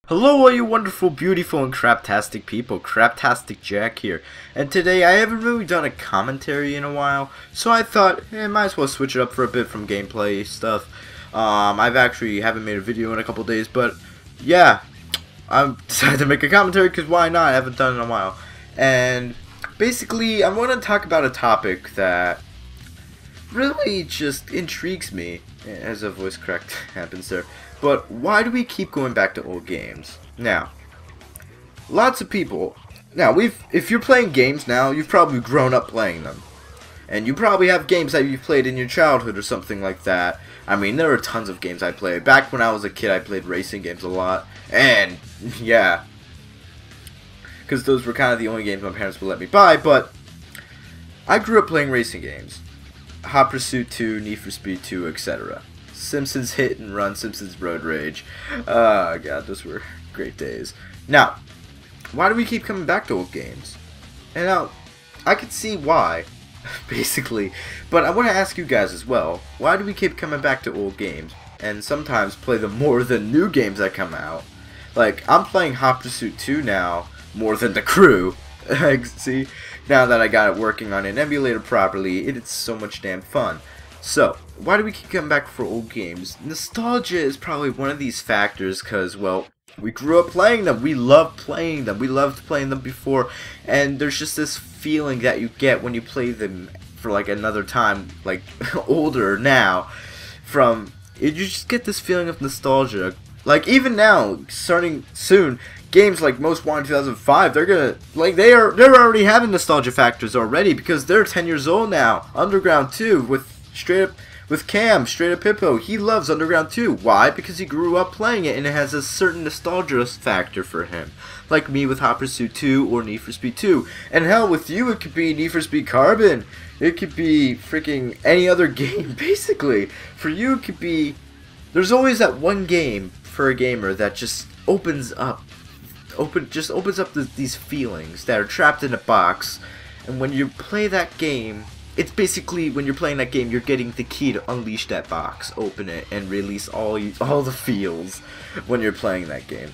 Hello all you wonderful, beautiful, and craptastic people, CraptasticJack here, and today I haven't really done a commentary in a while, so I thought, might as well switch it up for a bit from gameplay stuff. I've actually haven't made a video in a couple days, but yeah, I decided to make a commentary because why not? I haven't done it in a while, and basically I want to talk about a topic that really just intrigues me, as a voice crack happens there. But why do we keep going back to old games? Now, lots of people. Now, if you're playing games now, you've probably grown up playing them, and you probably have games that you've played in your childhood or something like that. I mean, there are tons of games I played. Back when I was a kid, I played racing games a lot, and yeah, because those were kind of the only games my parents would let me buy. But I grew up playing racing games. Hot Pursuit 2, Need for Speed 2, etc. Simpsons Hit and Run, Simpsons Road Rage. Oh god, those were great days. Now, why do we keep coming back to old games? And now, I can see why, basically, but I want to ask you guys as well, why do we keep coming back to old games, and sometimes play them more than new games that come out? Like, I'm playing Hot Pursuit 2 now, more than The Crew. See, now that I got it working on an emulator properly, it's so much damn fun. So, why do we keep coming back for old games? Nostalgia is probably one of these factors because, well, we grew up playing them. We loved playing them. We loved playing them before. And there's just this feeling that you get when you play them for like another time, like older now. You just get this feeling of nostalgia. Like even now, starting soon, games like Most Wanted 2005, they're already having nostalgia factors already because they're 10 years old now. Underground 2 with Cam, straight up Hippo, he loves Underground 2. Why? Because he grew up playing it and it has a certain nostalgia factor for him. Like me with Hot Pursuit 2 or Need for Speed 2. And hell, with you it could be Need for Speed Carbon. It could be freaking any other game, basically. For you it could be... There's always that one game for a gamer that just opens up these feelings that are trapped in a box. And when you play that game... It's basically, when you're playing that game, you're getting the key to unleash that box, open it, and release all the feels when you're playing that game.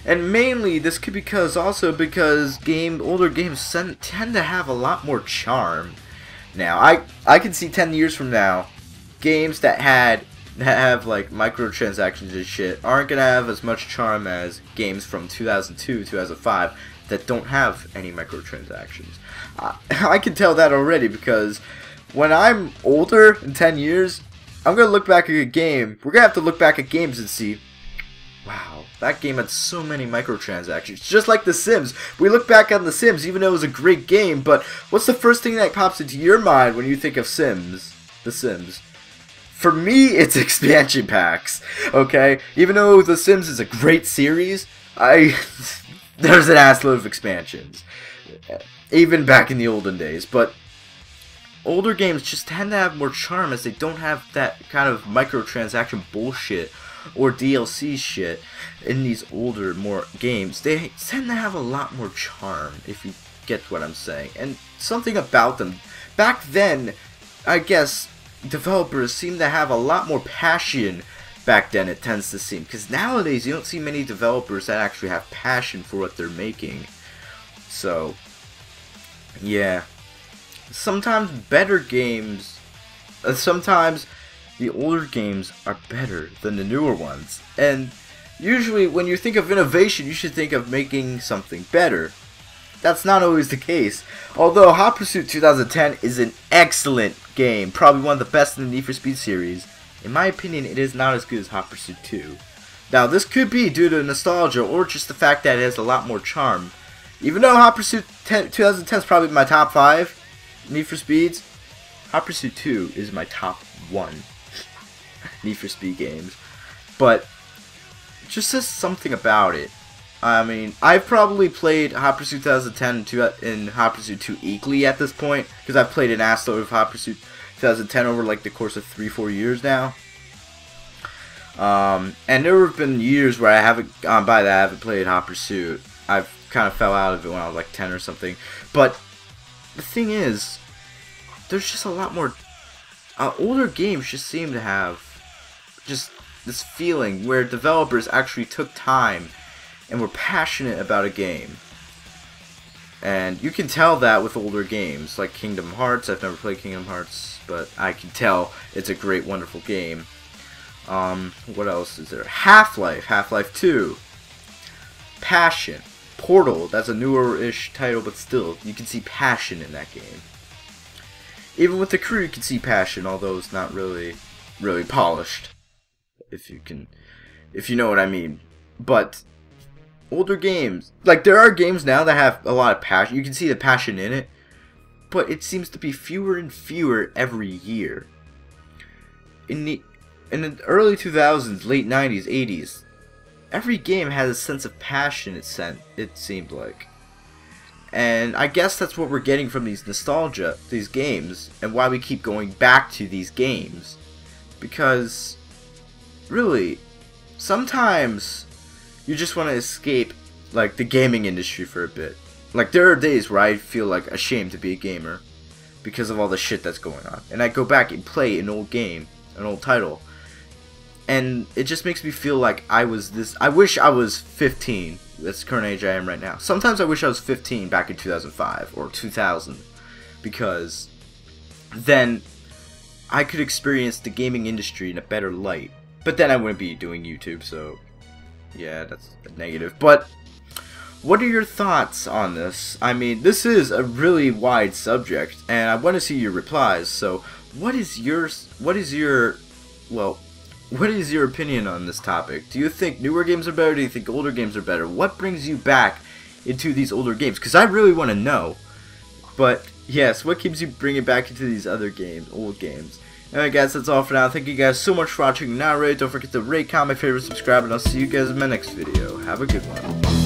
And mainly, this could be also because older games tend to have a lot more charm. Now, I can see 10 years from now, games that have like microtransactions and shit aren't gonna have as much charm as games from 2002, 2005 that don't have any microtransactions. I can tell that already because when I'm older in 10 years, I'm going to look back at a game. We're going to have to look back at games and see, wow, that game had so many microtransactions. Just like The Sims. We look back on The Sims even though it was a great game, but what's the first thing that pops into your mind when you think of The Sims? For me, it's expansion packs, okay? Even though The Sims is a great series, there's an assload of expansions. Even back in the olden days, but older games just tend to have more charm as they don't have that kind of microtransaction bullshit or DLC shit in these older games. They tend to have a lot more charm, if you get what I'm saying, and something about them. Back then, I guess, developers seem to have a lot more passion back then, it tends to seem, because nowadays you don't see many developers that actually have passion for what they're making. So yeah, sometimes sometimes the older games are better than the newer ones. And usually when you think of innovation, you should think of making something better. That's not always the case. Although Hot Pursuit 2010 is an excellent game, probably one of the best in the Need for Speed series, in my opinion it is not as good as Hot Pursuit 2. Now this could be due to nostalgia or just the fact that it has a lot more charm. Even though Hot Pursuit 2010 is probably my top 5 Need for Speeds, Hot Pursuit 2 is my top 1 Need for Speed games. But just says something about it. I mean, I've probably played Hot Pursuit 2010 and Hot Pursuit 2 equally at this point, because I've played an assload of Hot Pursuit 2010 over like the course of 3-4 years now. And there have been years where I haven't gone by that I haven't played Hot Pursuit. I've kind of fell out of it when I was like 10 or something. But the thing is, there's just a lot more older games just seem to have just this feeling where developers actually took time and were passionate about a game. And you can tell that with older games like Kingdom Hearts. I've never played Kingdom Hearts, but I can tell it's a great, wonderful game. What else is there? Half-Life, Half-Life 2, passion. Portal, that's a newer-ish title, but still, you can see passion in that game. Even with the crew, you can see passion, although it's not really polished. If you know what I mean. But older games, like there are games now that have a lot of passion. You can see the passion in it, but it seems to be fewer and fewer every year. In the early 2000s, late 90s, 80s, every game had a sense of passion. It seemed like, and I guess that's what we're getting from these games, and why we keep going back to these games, because really, sometimes you just want to escape like the gaming industry for a bit. Like there are days where I feel like ashamed to be a gamer because of all the shit that's going on, and I go back and play an old game, an old title, and it just makes me feel like I wish I was 15. That's the current age I am right now. Sometimes I wish I was 15 back in 2005 or 2000, because then I could experience the gaming industry in a better light. But then I wouldn't be doing YouTube, so yeah, that's a negative. But what are your thoughts on this? I mean, this is a really wide subject, and I want to see your replies. So, what is your opinion on this topic? Do you think newer games are better? Do you think older games are better? What brings you back into these older games? Because I really want to know. But yes, what keeps you bringing back into these other games, old games? Alright guys, that's all for now. Thank you guys so much for watching. Now, don't forget to rate, comment, favorite, subscribe, and I'll see you guys in my next video. Have a good one.